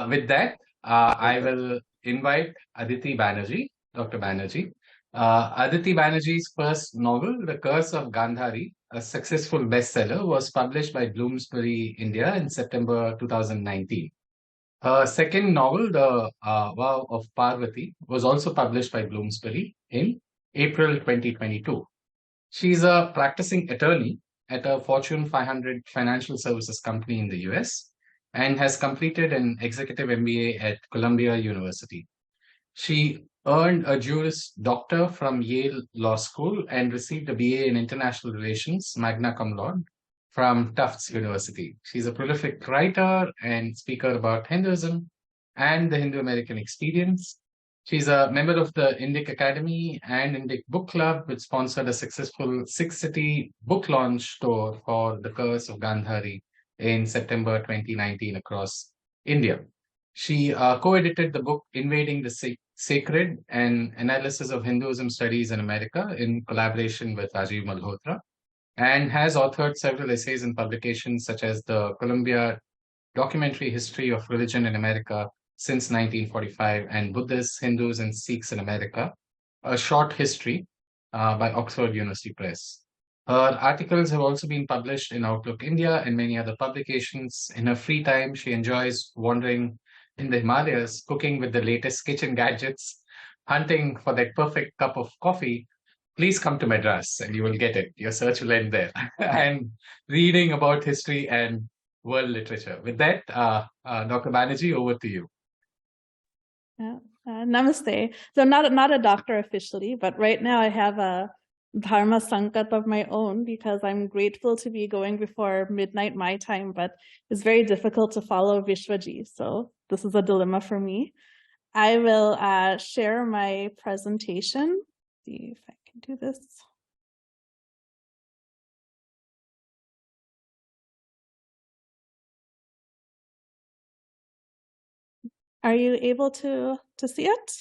With that, I will invite Aditi Banerjee, Dr. Banerjee. Aditi Banerjee's first novel, The Curse of Gandhari, a successful bestseller, was published by Bloomsbury, India in September 2019. Her second novel, The Vow of Parvati, was also published by Bloomsbury in April 2022. She's a practicing attorney at a Fortune 500 financial services company in the US and has completed an executive MBA at Columbia University. She earned a Juris Doctor from Yale Law School and received a BA in International Relations, magna cum laude, from Tufts University. She's a prolific writer and speaker about Hinduism and the Hindu-American experience. She's a member of the INDIC Academy and INDIC Book Club, which sponsored a successful six-city book launch tour for The Curse of Gandhari in September 2019 across India. She co-edited the book Invading the Sacred, an analysis of Hinduism studies in America in collaboration with Rajiv Malhotra, and has authored several essays and publications such as the Columbia Documentary History of Religion in America since 1945 and Buddhists, Hindus, and Sikhs in America, a short history by Oxford University Press. Her articles have also been published in Outlook India and many other publications. In her free time, she enjoys wandering in the Himalayas, cooking with the latest kitchen gadgets, hunting for that perfect cup of coffee. Please come to Madras and you will get it. Your search will end there. And reading about history and world literature. With that, Dr. Banerjee, over to you. Namaste. So I'm not a doctor officially, but right now I have a Dharma Sankat of my own because I'm grateful to be going before midnight my time, but it's very difficult to follow Vishwaji. So this is a dilemma for me. I will share my presentation. See if I can do this. Are you able to see it?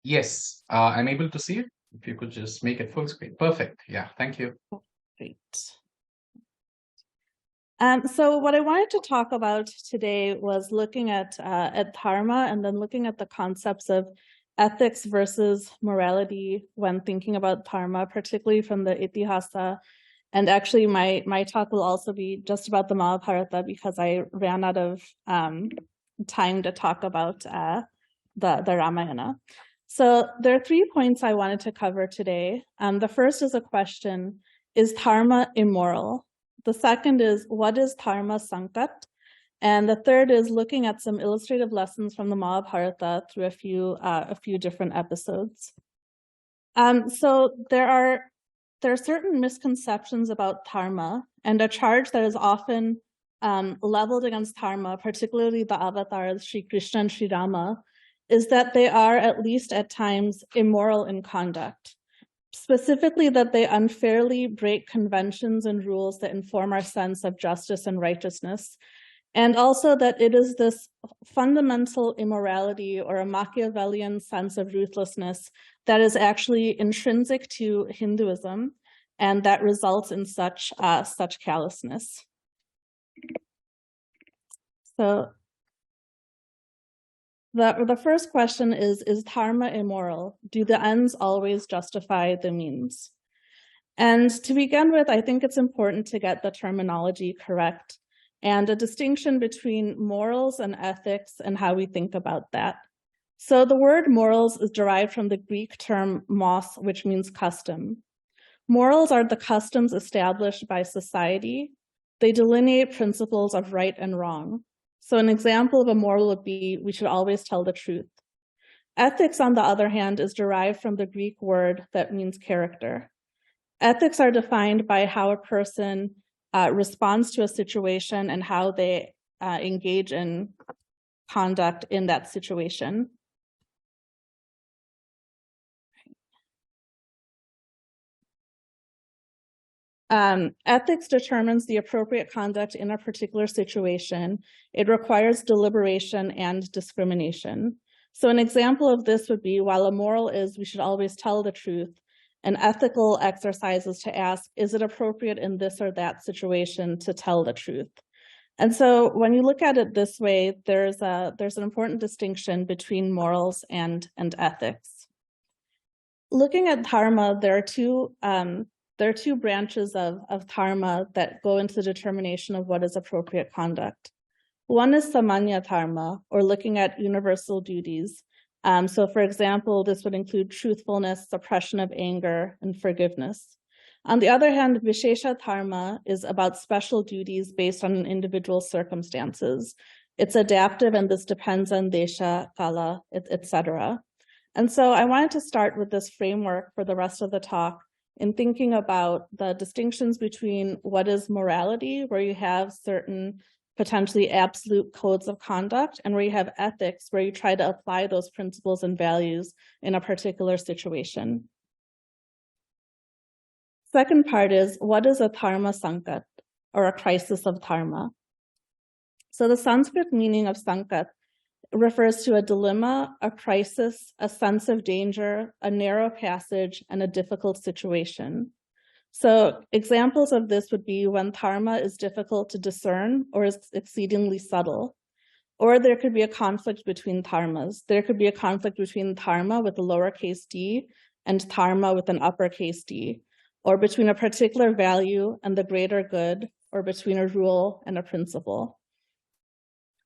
Yes, I'm able to see it. If you could just make it full screen. Perfect. Yeah, thank you. Great. So what I wanted to talk about today was looking at dharma and then looking at the concepts of ethics versus morality when thinking about dharma, particularly from the Itihaasa. And actually, my talk will also be just about the Mahābhārata because I ran out of time to talk about the Ramayana. So there are 3 points I wanted to cover today. The first is a question, is dharma immoral? The second is, what is Dharma Sankat? And the third is looking at some illustrative lessons from the Mahābhārata through a few different episodes. So there are certain misconceptions about dharma, and a charge that is often leveled against dharma, particularly the avatars, Sri Krishna and Sri Rama, is that they are, at least at times, immoral in conduct. Specifically, that they unfairly break conventions and rules that inform our sense of justice and righteousness. And also that it is this fundamental immorality or a Machiavellian sense of ruthlessness that is actually intrinsic to Hinduism, and that results in such callousness. So the first question is dharma immoral? Do the ends always justify the means? And to begin with, I think it's important to get the terminology correct and a distinction between morals and ethics and how we think about that. So the word morals is derived from the Greek term mos, which means custom. Morals are the customs established by society. They delineate principles of right and wrong. So an example of a moral would be, we should always tell the truth. Ethics, on the other hand, is derived from the Greek word that means character. Ethics are defined by how a person responds to a situation and how they engage in conduct in that situation. Ethics determines the appropriate conduct in a particular situation. It requires deliberation and discrimination. So an example of this would be, while a moral is we should always tell the truth, an ethical exercise is to ask, is it appropriate in this or that situation to tell the truth? And so when you look at it this way, there's an important distinction between morals and ethics. Looking at dharma, there are two branches of dharma that go into the determination of what is appropriate conduct. One is samanya dharma, or looking at universal duties. So for example, this would include truthfulness, suppression of anger, and forgiveness. On the other hand, vishesha dharma is about special duties based on an individual's circumstances. It's adaptive, and this depends on desha, kala, etc. And so I wanted to start with this framework for the rest of the talk in thinking about the distinctions between what is morality, where you have certain potentially absolute codes of conduct, and where you have ethics, where you try to apply those principles and values in a particular situation. Second part is, what is a dharma sankat, or a crisis of dharma? So the Sanskrit meaning of sankat refers to a dilemma, a crisis, a sense of danger, a narrow passage, and a difficult situation. So examples of this would be when dharma is difficult to discern or is exceedingly subtle. Or there could be a conflict between dharmas. There could be a conflict between dharma with a lowercase d and dharma with an uppercase d, or between a particular value and the greater good, or between a rule and a principle.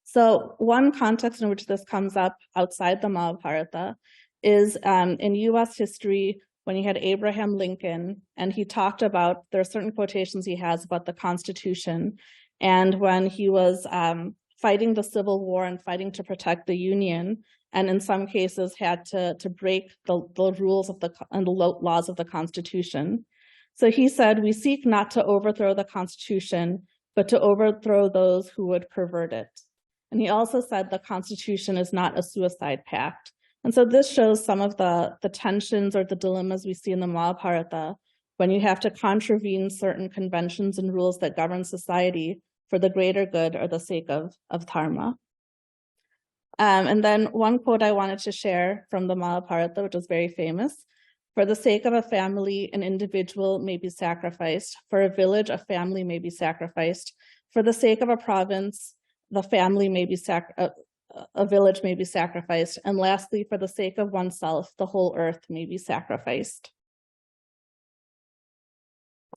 So one context in which this comes up outside the Mahābhārata is in US history, when you had Abraham Lincoln, and he talked about, there are certain quotations he has about the Constitution, and when he was fighting the Civil War and fighting to protect the Union, and in some cases had to break the rules and the laws of the Constitution. So he said, "We seek not to overthrow the Constitution, but to overthrow those who would pervert it." And he also said the Constitution is not a suicide pact. And so this shows some of the tensions or the dilemmas we see in the Mahābhārata when you have to contravene certain conventions and rules that govern society for the greater good or the sake of dharma. And then one quote I wanted to share from the Mahābhārata, which is very famous: "For the sake of a family, an individual may be sacrificed. For a village, a family may be sacrificed. For the sake of a province, the family may be a village may be sacrificed. And lastly, for the sake of oneself, the whole earth may be sacrificed."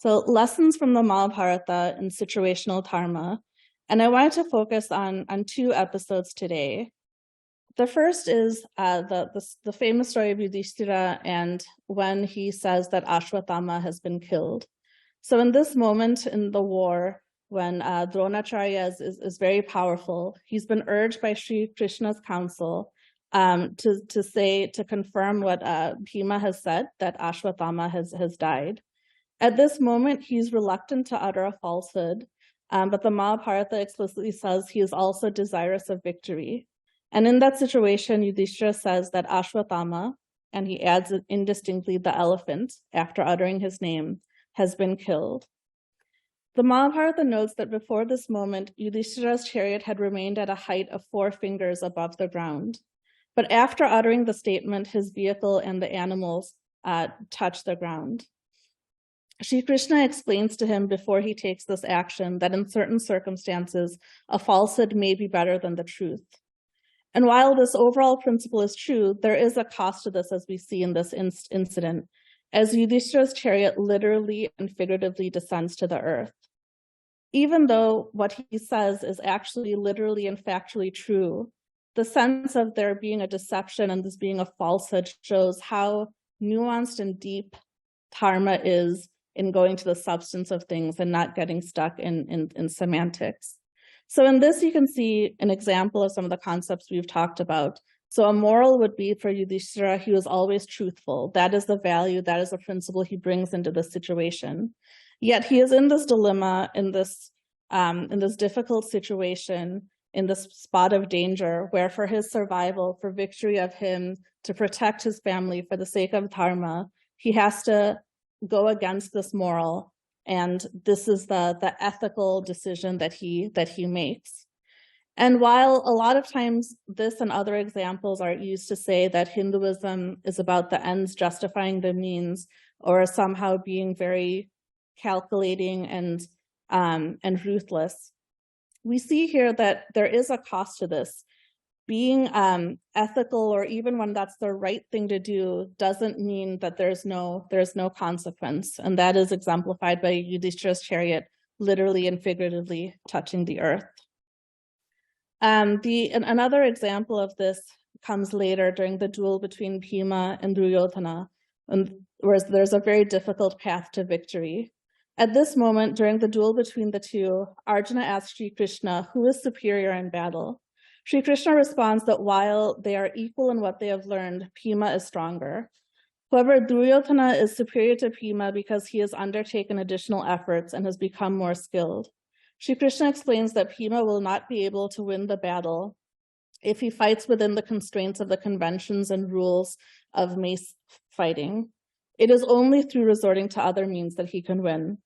So lessons from the Mahābhārata in situational dharma. And I wanted to focus on two episodes today. The first is the famous story of Yudhishthira and when he says that Ashwatthama has been killed. So in this moment in the war, when Dronacharya is very powerful, he's been urged by Sri Krishna's council to confirm what Bhima has said, that Ashwatthama has died. At this moment, he's reluctant to utter a falsehood, but the Mahābhārata explicitly says he is also desirous of victory. And in that situation, Yudhishthira says that Ashwatthama, and he adds indistinctly the elephant after uttering his name, has been killed. The Mahābhārata notes that before this moment, Yudhishthira's chariot had remained at a height of 4 fingers above the ground. But after uttering the statement, his vehicle and the animals touch the ground. Shri Krishna explains to him before he takes this action that in certain circumstances, a falsehood may be better than the truth. And while this overall principle is true, there is a cost to this, as we see in this incident, as Yudhishthira's chariot literally and figuratively descends to the earth. Even though what he says is actually literally and factually true, the sense of there being a deception and this being a falsehood shows how nuanced and deep dharma is in going to the substance of things and not getting stuck in semantics. So in this, you can see an example of some of the concepts we've talked about. So a moral would be for Yudhishthira, he was always truthful. That is the value, that is the principle he brings into this situation. Yet he is in this dilemma, in this difficult situation, in this spot of danger, where for his survival, for victory of him, to protect his family for the sake of dharma, he has to go against this moral. And this is the ethical decision that he makes. And while a lot of times this and other examples are used to say that Hinduism is about the ends justifying the means, or somehow being very calculating and ruthless, We see here that there is a cost to this. Being ethical, or even when that's the right thing to do, doesn't mean that there's no consequence. And that is exemplified by Yudhishthira's chariot literally and figuratively touching the earth. Another example of this comes later during the duel between Bhima and Duryodhana, where there's a very difficult path to victory. At this moment, during the duel between the two, Arjuna asks Sri Krishna, who is superior in battle? Sri Krishna responds that while they are equal in what they have learned, Bhima is stronger. However, Duryodhana is superior to Bhima because he has undertaken additional efforts and has become more skilled. Sri Krishna explains that Bhima will not be able to win the battle if he fights within the constraints of the conventions and rules of mace fighting. It is only through resorting to other means that he can win.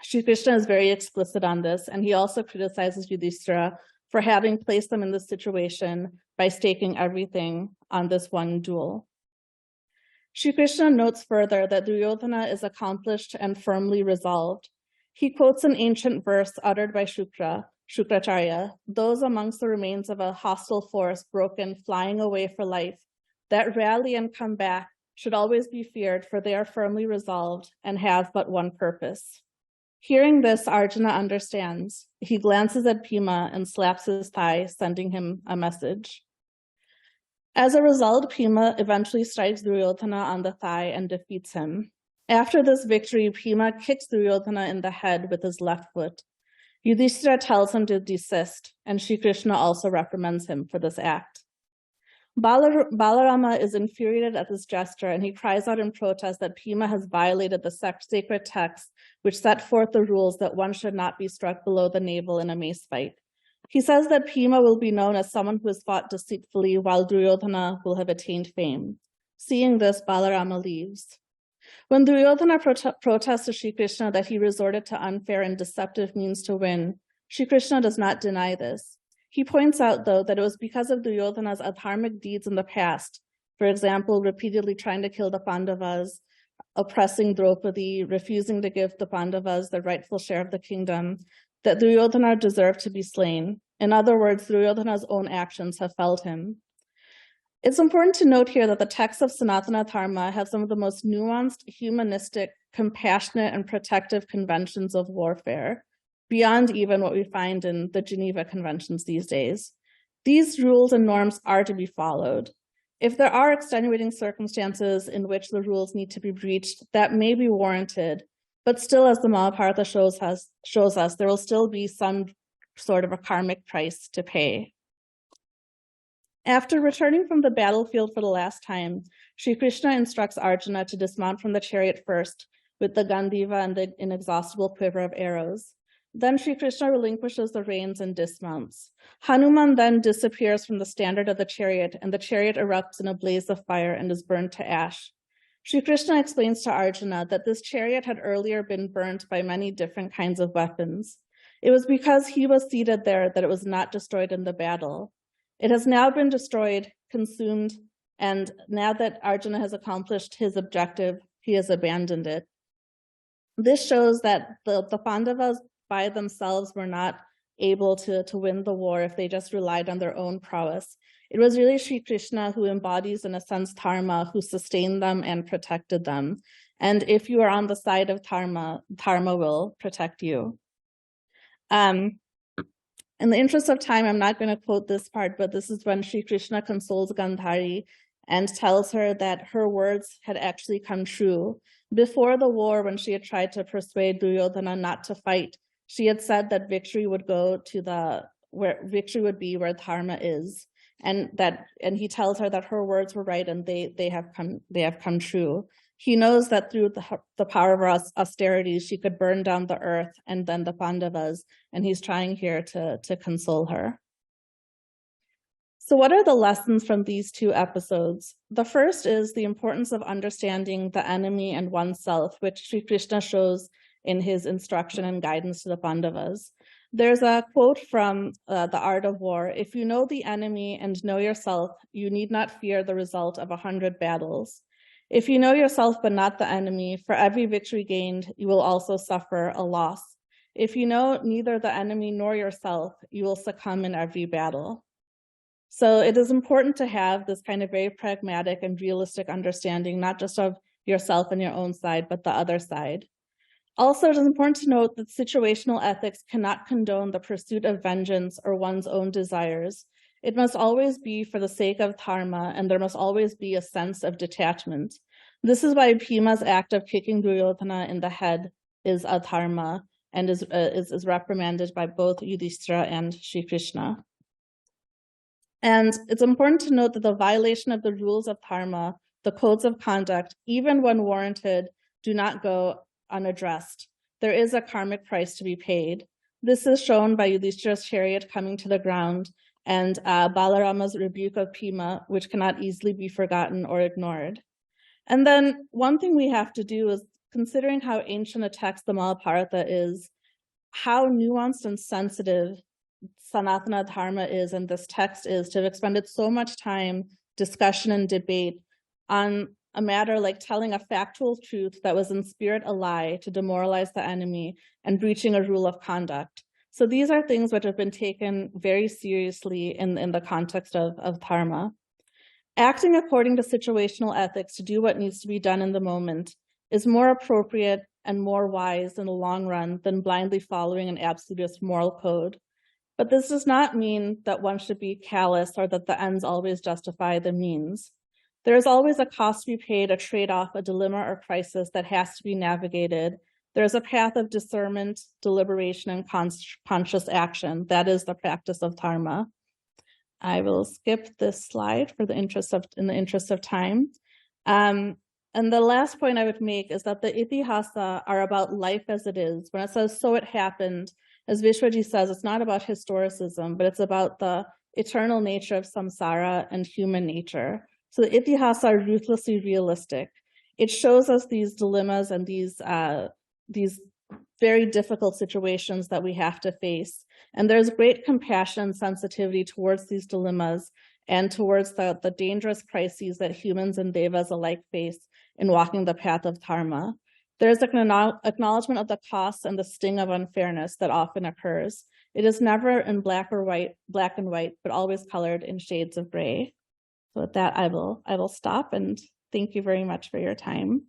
Sri Krishna is very explicit on this, and he also criticizes Yudhishthira for having placed them in this situation by staking everything on this one duel. Sri Krishna notes further that Duryodhana is accomplished and firmly resolved. He quotes an ancient verse uttered by Shukracharya, "Those amongst the remains of a hostile force broken, flying away for life, that rally and come back should always be feared, for they are firmly resolved and have but one purpose." Hearing this, Arjuna understands. He glances at Bhima and slaps his thigh, sending him a message. As a result, Bhima eventually strikes Duryodhana on the thigh and defeats him. After this victory, Bhima kicks Duryodhana in the head with his left foot. Yudhishthira tells him to desist, and Sri Krishna also reprimands him for this act. Balarama is infuriated at this gesture, and he cries out in protest that Bhima has violated the sacred texts which set forth the rules that one should not be struck below the navel in a mace fight. He says that Bhima will be known as someone who has fought deceitfully, while Duryodhana will have attained fame. Seeing this, Balarama leaves. When Duryodhana protests to Sri Krishna that he resorted to unfair and deceptive means to win, Sri Krishna does not deny this. He points out, though, that it was because of Duryodhana's adharmic deeds in the past, for example, repeatedly trying to kill the Pandavas, oppressing Draupadi, refusing to give the Pandavas the rightful share of the kingdom, that Duryodhana deserved to be slain. In other words, Duryodhana's own actions have felled him. It's important to note here that the texts of Sanatana Dharma have some of the most nuanced, humanistic, compassionate, and protective conventions of warfare, beyond even what we find in the Geneva Conventions these days. These rules and norms are to be followed. If there are extenuating circumstances in which the rules need to be breached, that may be warranted, but still, as the Mahābhārata shows us, there will still be some sort of a karmic price to pay. After returning from the battlefield for the last time, Sri Krishna instructs Arjuna to dismount from the chariot first with the Gandiva and the inexhaustible quiver of arrows. Then Sri Krishna relinquishes the reins and dismounts. Hanuman then disappears from the standard of the chariot, and the chariot erupts in a blaze of fire and is burned to ash. Sri Krishna explains to Arjuna that this chariot had earlier been burnt by many different kinds of weapons. It was because he was seated there that it was not destroyed in the battle. It has now been destroyed, consumed, and now that Arjuna has accomplished his objective, he has abandoned it. This shows that the Pandavas by themselves were not able to win the war if they just relied on their own prowess. It was really Sri Krishna who embodies, in a sense, Dharma, who sustained them and protected them. And if you are on the side of Dharma, Dharma will protect you. In the interest of time, I'm not going to quote this part, but this is when Sri Krishna consoles Gandhari and tells her that her words had actually come true. Before the war, when she had tried to persuade Duryodhana not to fight, she had said that victory would go to where victory would be where Dharma is, and he tells her that her words were right and they have come true. He knows that through the power of her austerities, she could burn down the earth and then the Pandavas, and he's trying here to console her. So what are the lessons from these two episodes? The first is the importance of understanding the enemy and oneself, which Sri Krishna shows in his instruction and guidance to the Pandavas. There's a quote from The Art of War: "If you know the enemy and know yourself, you need not fear the result of 100 battles. If you know yourself but not the enemy, for every victory gained, you will also suffer a loss. If you know neither the enemy nor yourself, you will succumb in every battle. So it is important to have this kind of very pragmatic and realistic understanding, not just of yourself and your own side, but the other side. Also, it is important to note that situational ethics cannot condone the pursuit of vengeance or one's own desires. It must always be for the sake of dharma, and there must always be a sense of detachment. This is why Bhima's act of kicking Duryodhana in the head is adharma and is reprimanded by both Yudhishthira and Sri Krishna. And it's important to note that the violation of the rules of dharma, the codes of conduct, even when warranted, do not go unaddressed. There is a karmic price to be paid. This is shown by Yudhishthira's chariot coming to the ground and Balarama's rebuke of Bhima, which cannot easily be forgotten or ignored. And then one thing we have to do is, considering how ancient a text the Mahābhārata is, how nuanced and sensitive Sanatana Dharma is and this text is, to have expended so much time, discussion, and debate on a matter like telling a factual truth that was in spirit a lie to demoralize the enemy and breaching a rule of conduct. So these are things which have been taken very seriously in the context of dharma. Acting according to situational ethics to do what needs to be done in the moment is more appropriate and more wise in the long run than blindly following an absolutist moral code. But this does not mean that one should be callous or that the ends always justify the means. There is always a cost to be paid, a trade-off, a dilemma or crisis that has to be navigated. There is a path of discernment, deliberation, and conscious action. That is the practice of dharma. I will skip this slide in the interest of time. And the last point I would make is that the Itihaasa are about life as it is. When it says, so it happened, as Vishwaji says, it's not about historicism, but it's about the eternal nature of samsara and human nature. So the Itihaasa are ruthlessly realistic. It shows us these dilemmas and these very difficult situations that we have to face. And there's great compassion and sensitivity towards these dilemmas and towards the dangerous crises that humans and devas alike face in walking the path of dharma. There's an acknowledgement of the costs and the sting of unfairness that often occurs. It is never in black and white, but always colored in shades of gray. So with that, I will stop, and thank you very much for your time.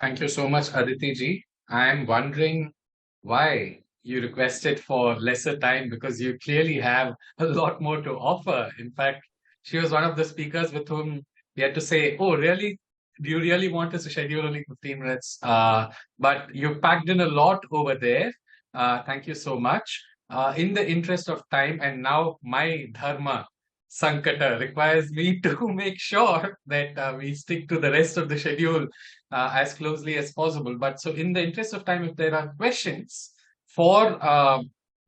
Thank you so much, Aditi ji. I'm wondering why you requested for lesser time, because you clearly have a lot more to offer. In fact, she was one of the speakers with whom we had to say, oh, really? Do you really want us to schedule only 15 minutes? But you packed in a lot over there. Thank you so much. In the interest of time, and now my dharma sankata requires me to make sure that we stick to the rest of the schedule as closely as possible. But so in the interest of time, if there are questions for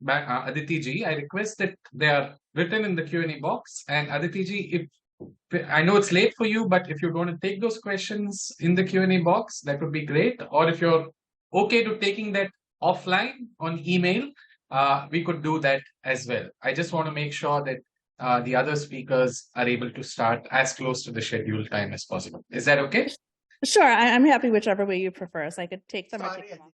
Aditi ji, I request that they are written in the Q&A box. And Aditi ji, I know it's late for you, but if you want to take those questions in the Q&A box, that would be great. Or if you're okay to taking that offline on email, we could do that as well. I just want to make sure that the other speakers are able to start as close to the scheduled time as possible. Is that okay? Sure, I'm happy whichever way you prefer. So I could take them or take them off.